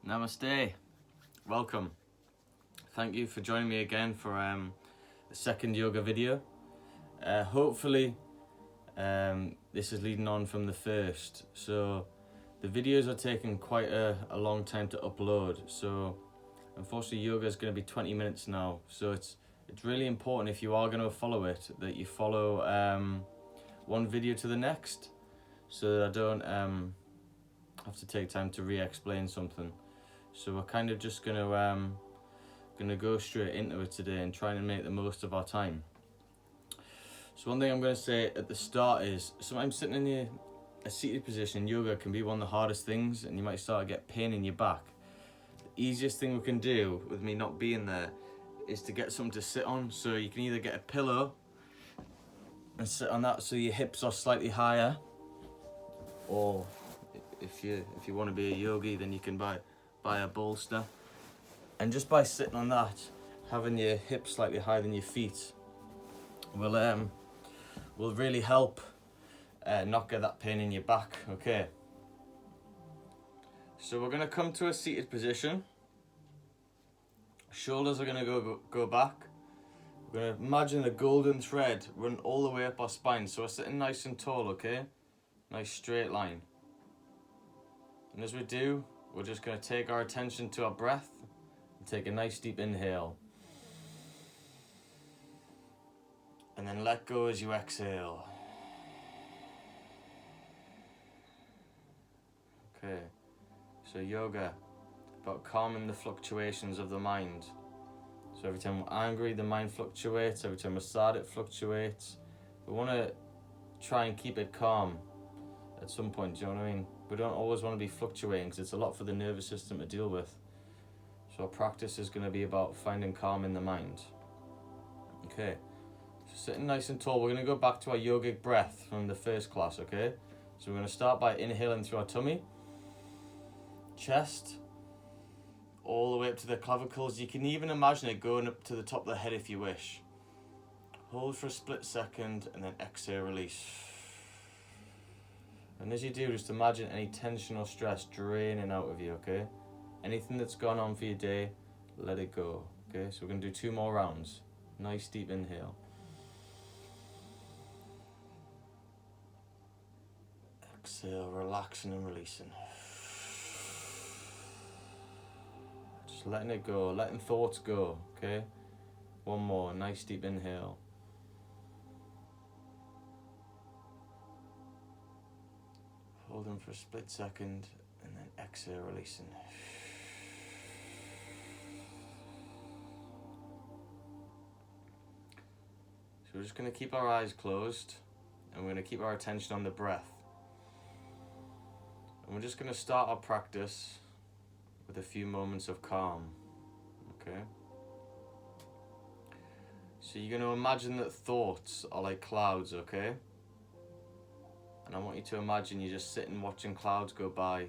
Namaste, welcome. Thank you for joining me again for the second yoga video. Hopefully this is leading on from the first. So the videos are taking quite a long time to upload. So unfortunately yoga is going to be 20 minutes now. So it's really important, if you are going to follow it, that you follow one video to the next, so that I don't have to take time to re-explain something. So we're kind of just gonna go straight into it today and try and make the most of our time. So one thing I'm going to say at the start is, sometimes sitting in a seated position in yoga can be one of the hardest things, and you might start to get pain in your back. The easiest thing we can do with me not being there is to get something to sit on. So you can either get a pillow and sit on that so your hips are slightly higher, or if you want to be a yogi, then you can buy a bolster, and just by sitting on that, having your hips slightly higher than your feet will really help not get that pain in your back. Okay, so we're going to come to a seated position. Shoulders are going to go back. We're going to imagine a golden thread run all the way up our spine, so we're sitting nice and tall. Okay, nice straight line. And as we do, we're just going to take our attention to our breath and take a nice deep inhale. And then let go as you exhale. Okay, so yoga, about calming the fluctuations of the mind. So every time we're angry, the mind fluctuates. Every time we're sad, it fluctuates. We want to try and keep it calm at some point, do you know what I mean? We don't always want to be fluctuating, because it's a lot for the nervous system to deal with. So our practice is going to be about finding calm in the mind. Okay, so sitting nice and tall, we're going to go back to our yogic breath from the first class, okay? So we're going to start by inhaling through our tummy, chest, all the way up to the clavicles. You can even imagine it going up to the top of the head if you wish. Hold for a split second and then exhale, release. And as you do, just imagine any tension or stress draining out of you, okay? Anything that's gone on for your day, let it go, okay? So we're going to do 2 more rounds. Nice deep inhale. Exhale, relaxing and releasing. Just letting it go, letting thoughts go, okay? 1 more, nice deep inhale. Hold them for a split second and then exhale, releasing. So we're just going to keep our eyes closed, and we're going to keep our attention on the breath. And we're just going to start our practice with a few moments of calm, okay? So you're going to imagine that thoughts are like clouds, okay? And I want you to imagine you're just sitting watching clouds go by.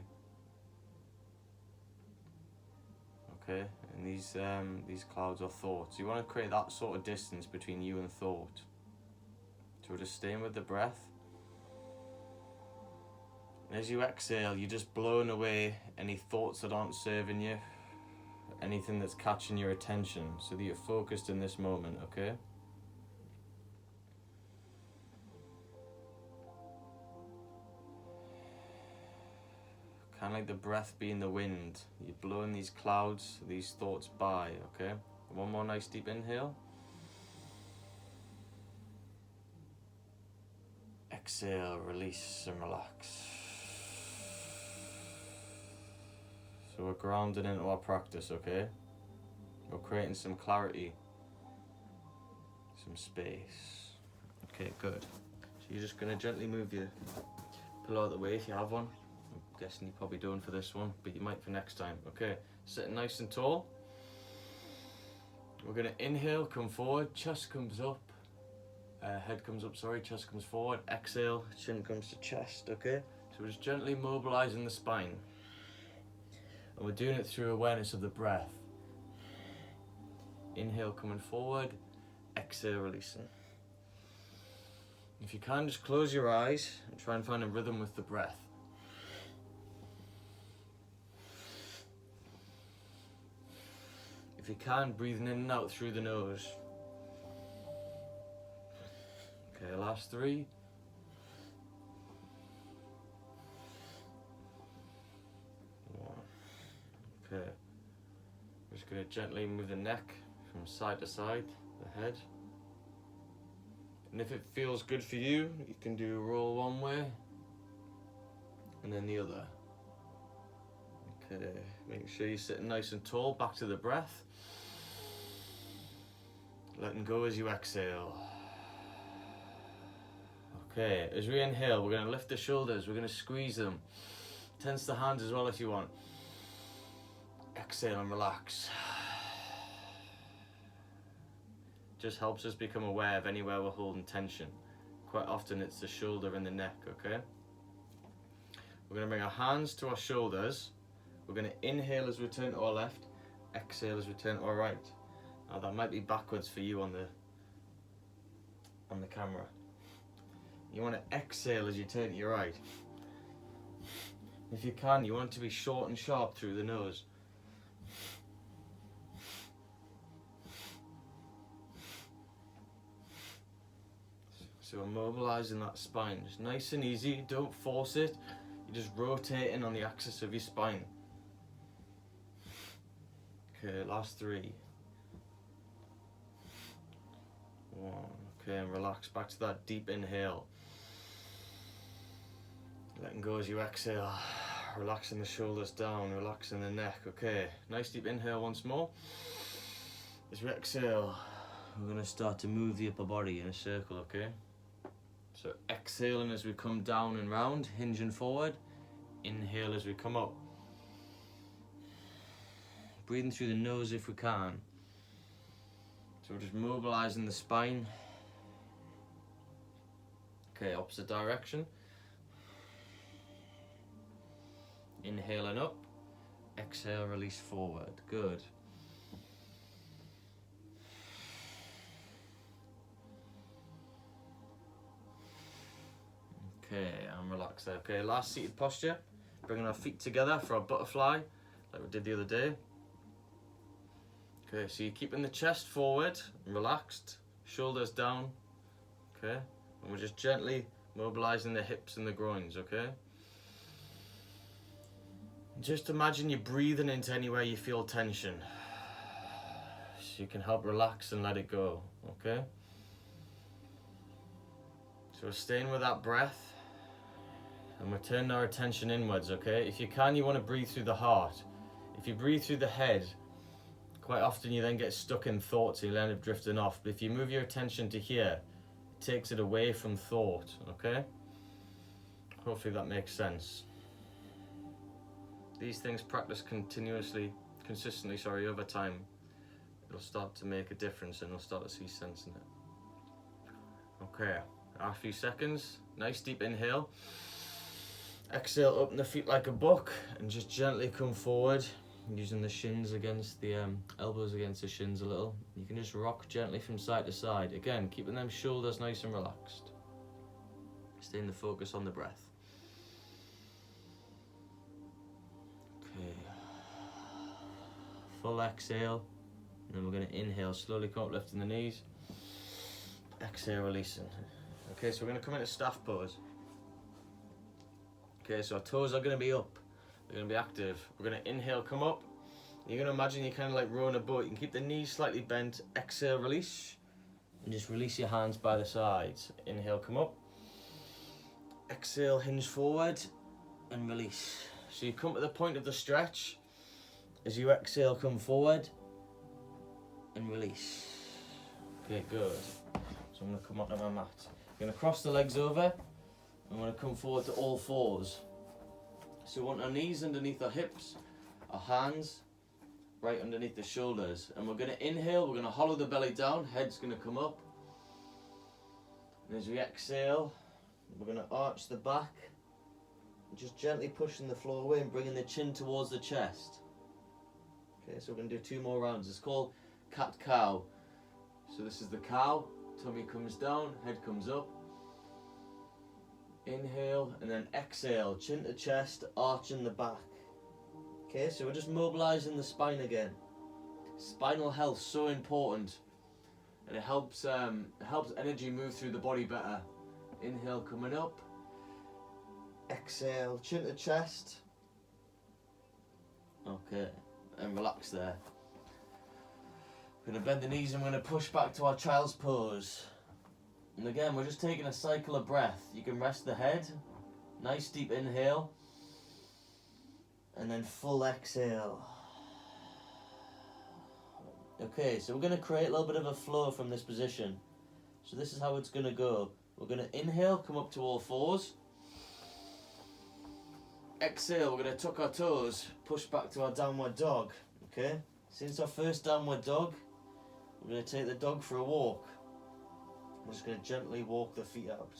Okay, and these clouds are thoughts. You want to create that sort of distance between you and thought. So we're just staying with the breath. And as you exhale, you're just blowing away any thoughts that aren't serving you, anything that's catching your attention, so that you're focused in this moment, okay? Kind of like the breath being the wind. You're blowing these clouds, these thoughts by, okay? 1 more nice deep inhale. Exhale, release and relax. So we're grounding into our practice, okay? We're creating some clarity, some space. Okay, good. So you're just going to gently move your pillow out of the way if you have one. I'm guessing you probably don't for this one, but you might for next time. Okay, sitting nice and tall. We're going to inhale, come forward, chest comes up, head comes up, sorry, chest comes forward. Exhale, chin comes to chest, okay? So we're just gently mobilizing the spine. And we're doing it through awareness of the breath. Inhale, coming forward, exhale, releasing. If you can, just close your eyes and try and find a rhythm with the breath. If you can, breathing in and out through the nose. Okay, last 3. Okay, we're just going to gently move the neck from side to side, the head. And if it feels good for you, you can do a roll one way and then the other. Okay, make sure you're sitting nice and tall, back to the breath. Letting go as you exhale. Okay, as we inhale, we're going to lift the shoulders, we're going to squeeze them. Tense the hands as well if you want. Exhale and relax. Just helps us become aware of anywhere we're holding tension. Quite often it's the shoulder and the neck, okay? We're going to bring our hands to our shoulders. We're going to inhale as we turn to our left, exhale as we turn to our right. Now that might be backwards for you on the camera. You want to exhale as you turn to your right. If you can, you want it to be short and sharp through the nose. So we're mobilizing that spine, just nice and easy, don't force it, you're just rotating on the axis of your spine. Okay, last 3. 1, okay, and relax back to that deep inhale. Letting go as you exhale, relaxing the shoulders down, relaxing the neck, okay. Nice deep inhale once more. As we exhale, we're going to start to move the upper body in a circle, okay? So exhaling as we come down and round, hinging forward. Inhale as we come up. Breathing through the nose if we can. So we're just mobilizing the spine. Okay, opposite direction. Inhaling up. Exhale, release forward. Good. Okay, and relax there. Okay, last seated posture. Bringing our feet together for our butterfly, like we did the other day. Okay, so you're keeping the chest forward, relaxed, shoulders down. Okay, and we're just gently mobilizing the hips and the groins, okay? Just imagine you're breathing into anywhere you feel tension. So you can help relax and let it go, okay? So we're staying with that breath. And we're turning our attention inwards, okay? If you can, you want to breathe through the heart. If you breathe through the head, quite often you then get stuck in thoughts and you'll end up drifting off. But if you move your attention to here, it takes it away from thought, okay? Hopefully that makes sense. These things practice consistently, over time, it'll start to make a difference and you'll start to see sense in it. Okay, after a few seconds, nice deep inhale. Exhale, open the feet like a book and just gently come forward, using the shins against the elbows against the shins a little. You can just rock gently from side to side. Again, keeping them shoulders nice and relaxed. Staying the focus on the breath. Okay. Full exhale. And then we're going to inhale, slowly come up, lifting the knees. Exhale, releasing. Okay, so we're going to come into staff pose. Okay, so our toes are going to be up. They're going to be active. We're going to inhale, come up. You're going to imagine you're kind of like rowing a boat. You can keep the knees slightly bent. Exhale, release. And just release your hands by the sides. Inhale, come up. Exhale, hinge forward. And release. So you come to the point of the stretch. As you exhale, come forward. And release. Okay, good. So I'm going to come onto my mat. I'm going to cross the legs over. I'm going to come forward to all fours. So we want our knees underneath our hips, our hands right underneath the shoulders. And we're going to inhale, we're going to hollow the belly down, head's going to come up. And as we exhale, we're going to arch the back, just gently pushing the floor away and bringing the chin towards the chest. Okay, so we're going to do 2 more rounds. It's called cat-cow. So this is the cow, tummy comes down, head comes up. Inhale and then exhale, chin to chest, arching the back. Okay, so we're just mobilizing the spine again. Spinal health so important, and it helps energy move through the body better. Inhale, coming up. Exhale, chin to chest. Okay, and relax there. We're going to bend the knees and we're going to push back to our child's pose. And again, we're just taking a cycle of breath. You can rest the head. Nice deep inhale. And then full exhale. Okay, so we're going to create a little bit of a flow from this position. So this is how it's going to go. We're going to inhale, come up to all fours. Exhale, we're going to tuck our toes, push back to our downward dog. Okay, since our first downward dog, we're going to take the dog for a walk. We're just going to gently walk the feet out.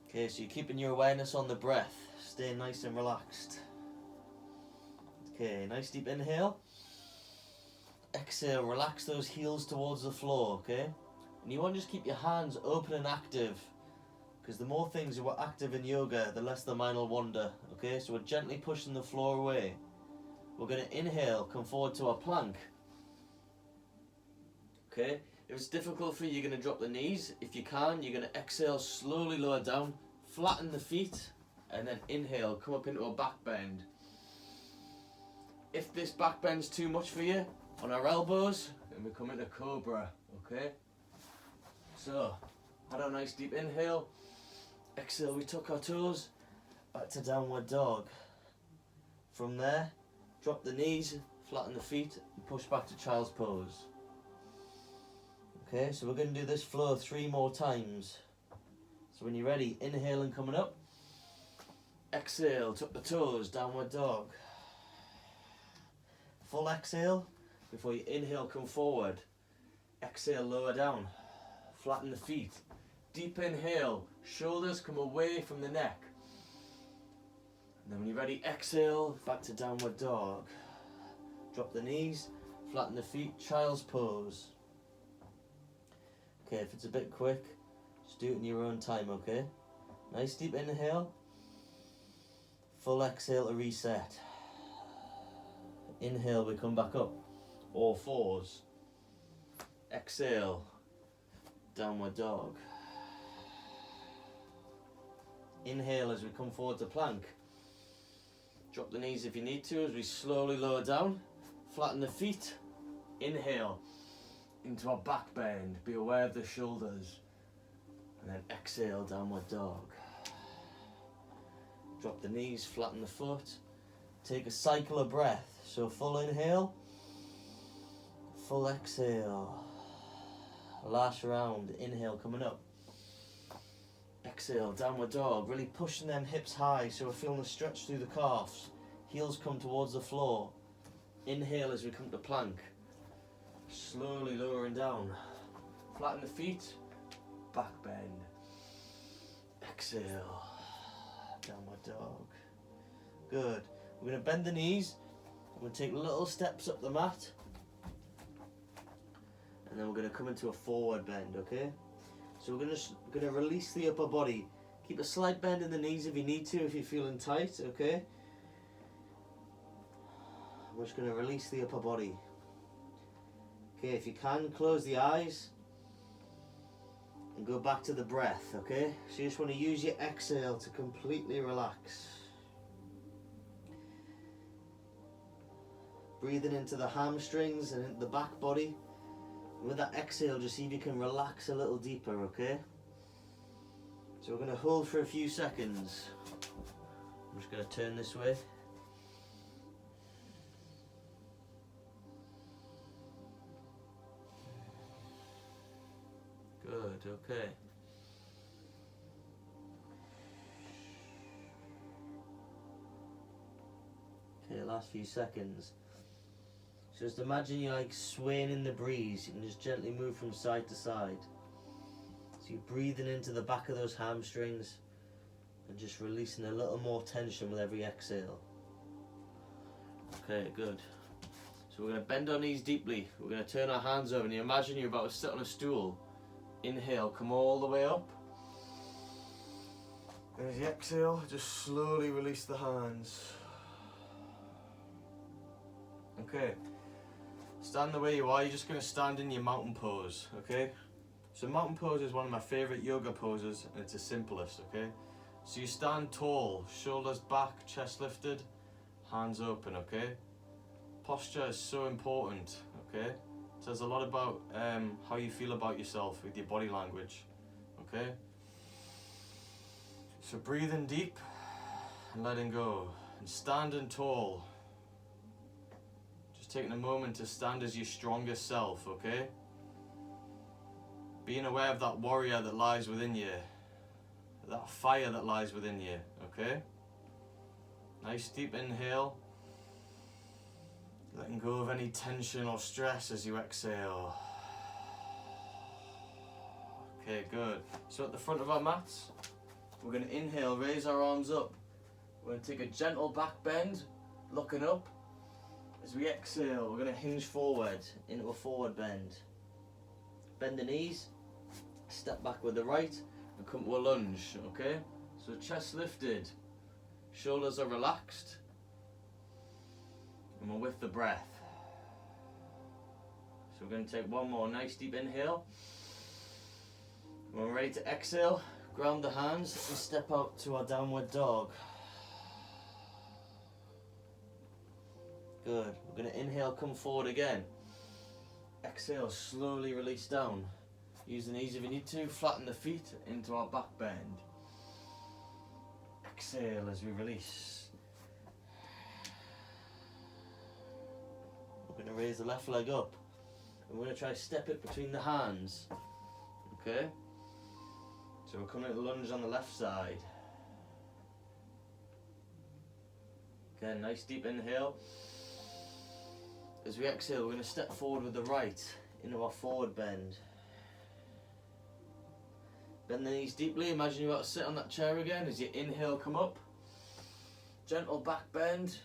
Okay, so you're keeping your awareness on the breath, staying nice and relaxed. Okay, nice deep inhale. Exhale, relax those heels towards the floor, okay? And you want to just keep your hands open and active, because the more things you are active in yoga, the less the mind will wander, okay? So we're gently pushing the floor away. We're going to inhale, come forward to our plank. Okay, if it's difficult for you, you're going to drop the knees. If you can, you're going to exhale, slowly lower down, flatten the feet, and then inhale, come up into a back bend. If this back bend's too much for you, on our elbows, and we come into cobra, okay? So, had a nice deep inhale, exhale, we tuck our toes, back to downward dog. From there, drop the knees, flatten the feet, and push back to child's pose. Okay, so we're going to do this flow 3 more times. So when you're ready, inhale and coming up. Exhale, tuck the toes, downward dog. Full exhale, before you inhale, come forward. Exhale, lower down. Flatten the feet. Deep inhale, shoulders come away from the neck. And then when you're ready, exhale, back to downward dog. Drop the knees, flatten the feet, child's pose. Okay, if it's a bit quick, just do it in your own time, okay? Nice deep inhale. Full exhale to reset. Inhale, we come back up. All fours. Exhale, downward dog. Inhale as we come forward to plank. Drop the knees if you need to as we slowly lower down. Flatten the feet. Inhale into our back bend. Be aware of the shoulders. And then exhale, downward dog. Drop the knees, flatten the foot. Take a cycle of breath. So full inhale, full exhale. Last round, inhale coming up. Exhale, downward dog. Really pushing them hips high so we're feeling the stretch through the calves. Heels come towards the floor. Inhale as we come to plank. Slowly lowering down. Flatten the feet, back bend. Exhale, downward dog. Good. We're going to bend the knees. We're going to take little steps up the mat. And then we're going to come into a forward bend, okay? So we're going to release the upper body. Keep a slight bend in the knees if you need to, if you're feeling tight, okay? We're just going to release the upper body. Okay, if you can, close the eyes. And go back to the breath, okay? So you just want to use your exhale to completely relax. Breathing into the hamstrings and into the back body. And with that exhale, just see if you can relax a little deeper, okay? So we're going to hold for a few seconds. I'm just going to turn this way. Good, okay. Okay, last few seconds. So just imagine you're like swaying in the breeze. You can just gently move from side to side. So you're breathing into the back of those hamstrings and just releasing a little more tension with every exhale. Okay, good. So we're going to bend our knees deeply. We're going to turn our hands over and you imagine you're about to sit on a stool. Inhale, come all the way up. And as you exhale, just slowly release the hands. Okay, stand the way you are. You're just going to stand in your mountain pose, okay? So mountain pose is one of my favorite yoga poses, and it's the simplest, okay? So you stand tall, shoulders back, chest lifted, hands open, okay? Posture is so important, okay? It says a lot about how you feel about yourself with your body language, okay? So breathing deep and letting go, and standing tall. Just taking a moment to stand as your strongest self, okay? Being aware of that warrior that lies within you, that fire that lies within you, okay? Nice deep inhale. Letting go of any tension or stress as you exhale. Okay, good. So at the front of our mats, we're going to inhale, raise our arms up. We're going to take a gentle back bend, looking up. As we exhale, we're going to hinge forward into a forward bend. Bend the knees, step back with the right, and come to a lunge, okay? So chest lifted, shoulders are relaxed, and we're with the breath. So we're going to take one more nice deep inhale. When we're ready to exhale, ground the hands and step out to our downward dog. Good. We're going to inhale, come forward again. Exhale, slowly release down. Use the knees if you need to, flatten the feet into our back bend. Exhale as we release. We're going to raise the left leg up. And we're going to try to step it between the hands. Okay? So we're coming to the lunge on the left side. Okay, nice deep inhale. As we exhale, we're going to step forward with the right into our forward bend. Bend the knees deeply. Imagine you're about to sit on that chair again. As you inhale, come up. Gentle back bend.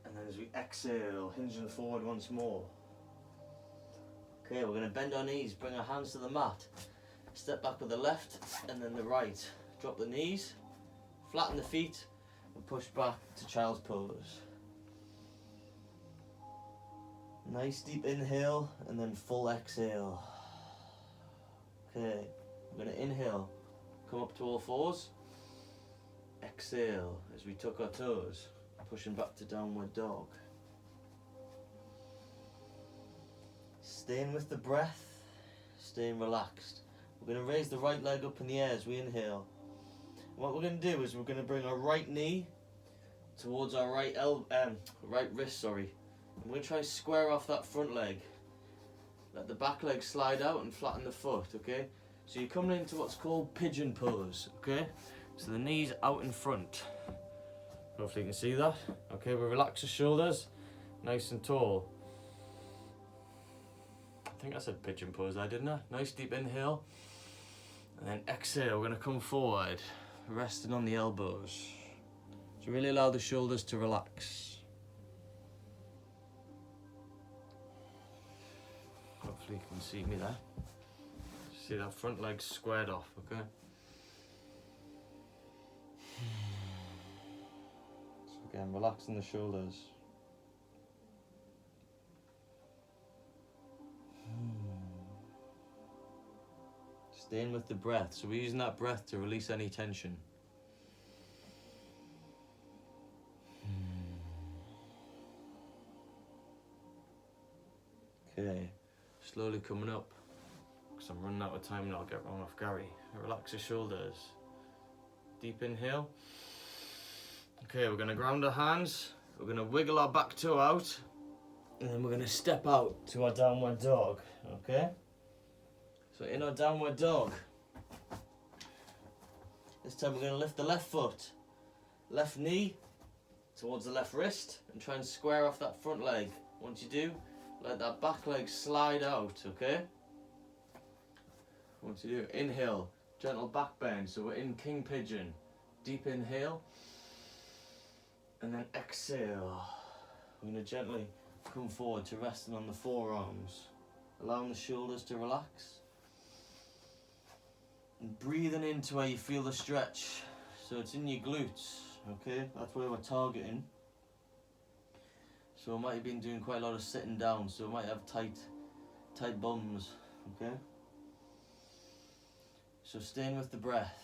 And then as we exhale, hinging forward once more. Okay, we're going to bend our knees, bring our hands to the mat. Step back with the left and then the right. Drop the knees, flatten the feet, and push back to child's pose. Nice deep inhale and then full exhale. Okay, we're going to inhale, come up to all fours. Exhale as we tuck our toes, pushing back to downward dog. Staying with the breath, staying relaxed. We're going to raise the right leg up in the air as we inhale. What we're going to do is we're going to bring our right knee towards our right wrist, And we're going to try to square off that front leg. Let the back leg slide out and flatten the foot, okay? So you're coming into what's called pigeon pose, okay? So the knees out in front. Hopefully you can see that. Okay, we'll relax the shoulders, nice and tall. I think I said pigeon pose there, didn't I? Nice deep inhale. And then exhale, we're going to come forward, resting on the elbows. So really allow the shoulders to relax. Hopefully you can see me there. See that front leg squared off, okay? So again, relaxing the shoulders. Staying with the breath. So we're using that breath to release any tension. Okay, slowly coming up. Because I'm running out of time and I'll get run off Gary. Relax the shoulders. Deep inhale. Okay, we're going to ground our hands. We're going to wiggle our back toe out. And then we're going to step out to our downward dog. Okay? So in our downward dog. This time we're going to lift the left foot. Left knee towards the left wrist. And try and square off that front leg. Once you do, let that back leg slide out. Okay? Once you do, inhale, gentle back bend. So we're in king pigeon. Deep inhale. And then exhale. We're going to gently come forward to resting on the forearms. Allowing the shoulders to relax. And breathing into where you feel the stretch. So it's in your glutes. Okay, that's where we're targeting. So I might have been doing quite a lot of sitting down, so I might have tight bums, okay? So staying with the breath.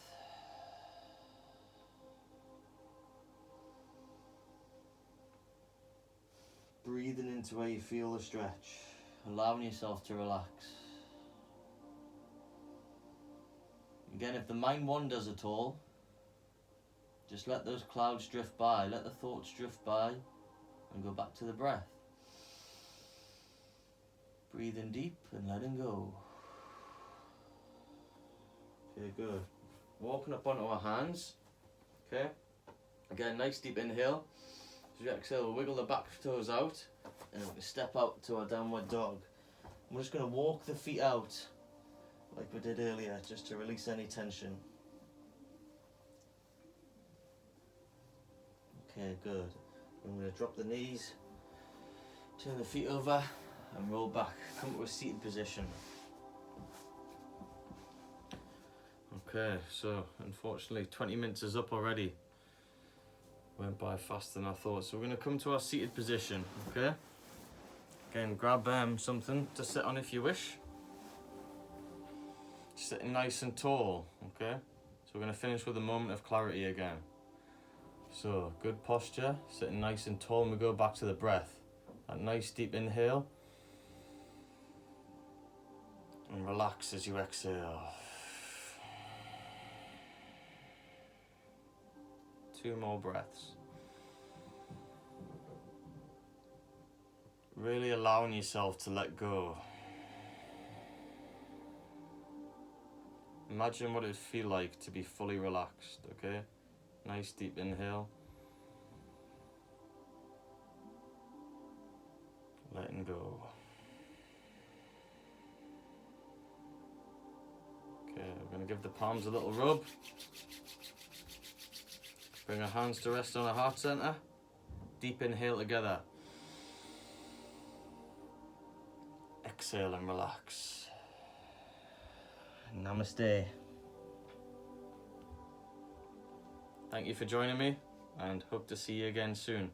Breathing into where you feel the stretch, allowing yourself to relax. Again, if the mind wanders at all, just let those clouds drift by, let the thoughts drift by, and go back to the breath. Breathing deep and letting go. Okay, good. Walking up onto our hands. Okay. Again, nice deep inhale. As we exhale, we'll wiggle the back toes out, and we can step out to our downward dog. We're just going to walk the feet out like we did earlier, just to release any tension. Okay, good. I'm going to drop the knees, turn the feet over, and roll back. Come to a seated position. Okay, so unfortunately 20 minutes is up already. Went by faster than I thought. So we're going to come to our seated position, okay? Again, grab something to sit on if you wish. Sitting nice and tall, okay? So we're going to finish with a moment of clarity again. So, good posture, sitting nice and tall, and we go back to the breath. That nice deep inhale. And relax as you exhale. 2 more breaths. Really allowing yourself to let go. Imagine what it would feel like to be fully relaxed, okay? Nice deep inhale. Letting go. Okay, we're going to give the palms a little rub. Bring our hands to rest on our heart center. Deep inhale together. Exhale and relax. Namaste. Thank you for joining me, and hope to see you again soon.